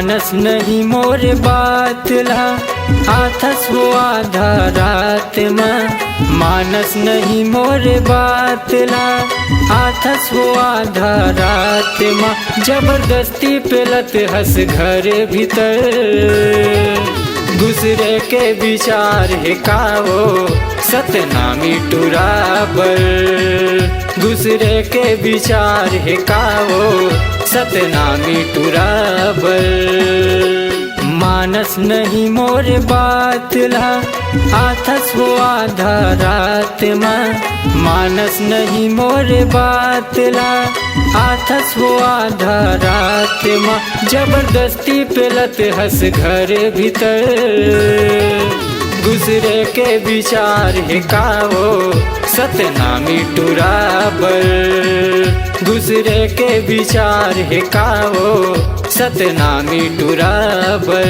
मानस नहीं मोर बात ला आथस हो आधा रात में। मानस नहीं मोर बात ला आथस हो आधा रात में। जबरदस्ती पेलत हंस घर भीतर दूसरे के विचार है कावो सतनामी टुराबर। दूसरे के विचार है कावो सतनामी टुराबर। मानस नहीं मोर बात ला आथस हो आधा रात में। मानस नहीं मोर बात ला आथस हो आधा रात में। जबरदस्ती पेलत हंस घर भीतर दूसरे के विचार है कावो सतनामी टुराबर। दूसरे के विचार है कावो सतनामी टुराबर।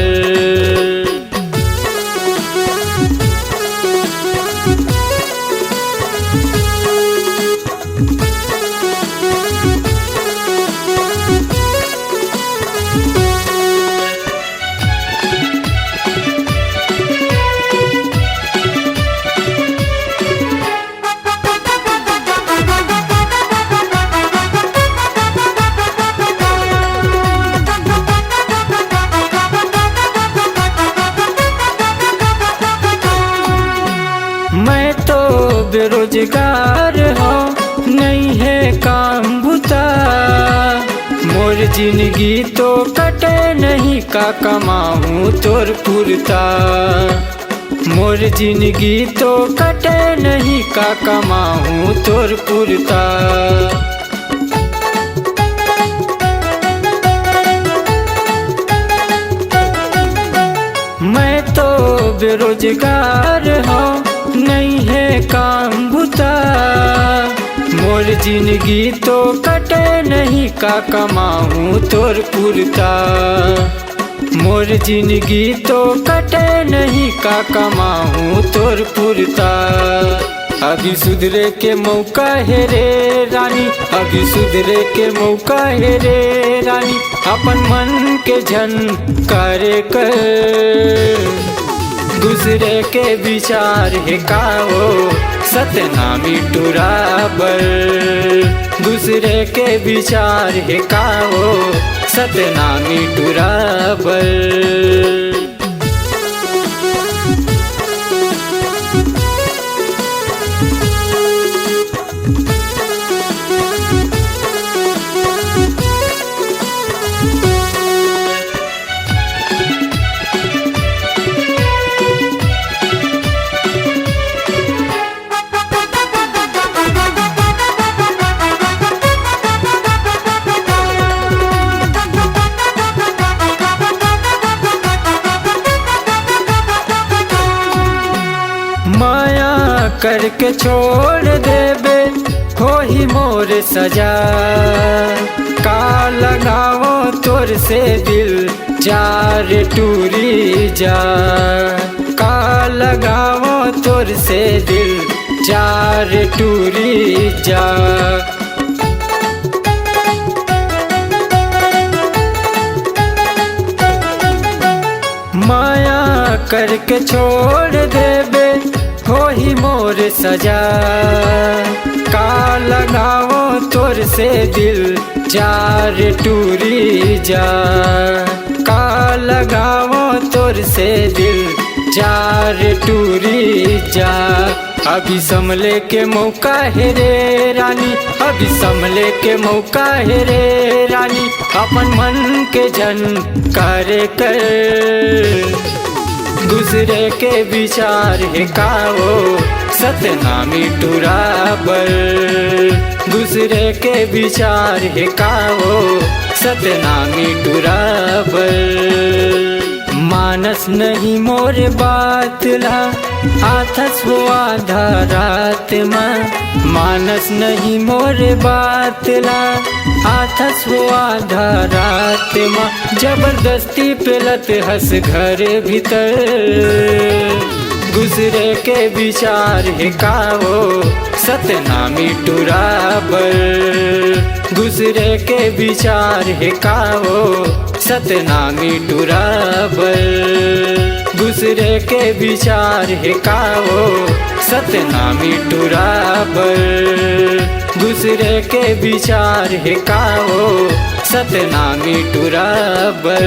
मैं तो बेरोजगार हूँ नहीं है काम बुता। मोर जिंदगी तो कटे नहीं का कमाऊँ तोर पुरता। मोर जिंदगी तो कटे नहीं का कमाऊँ तोर पुरता। मैं तो बेरोजगार हूँ नहीं है काम बुता। मोर जिंदगी तो कटे नहीं का कमाऊँ तोर पुरता। मोर जिंदगी तो कटे नहीं का कमाऊँ तोर पुरता। अभी सुधरे के मौका है रे रानी। अभी सुधरे के मौका है रे रानी। अपन मन के झन करे कर दूसरे के विचार है कावो सतनामी टुराबर। दूसरे के विचार है कावो सतनामी टुराबर। माया करके छोड़ देबे हो ही मोर सजा। का लगाओ तोर से दिल जार टूरी जा। का लगाओ तोर से दिल जार टूरी जा। माया करके छोड़ देबे हो ही मोर सजा। का लगाओ तोर से दिल जार टूरी जा। का लगाओ तोर से दिल जार टूरी जा। अभी संभले के मौका है रे रानी। अभी संभले के मौका है रे रानी। अपन मन के जन करे कर दूसरे के विचार है कावो सतनामी टुराबर। दूसरे के विचार है कावो सतनामी टुराबर। मानस नहीं मोर बात ला आथस हो आधा रात में। मानस नहीं मोर बात ला आथस हो आधा रात में। जबरदस्ती पेलत हंस घर भीतर दूसरे के विचार है कावो सतनामी टुराबर। दूसरे के विचार है कावो सतनामी टुराबर। दूसरे के विचार है काओ सतनामी टुराबर। दूसरे के विचार है काओ सतनामी टुराबर।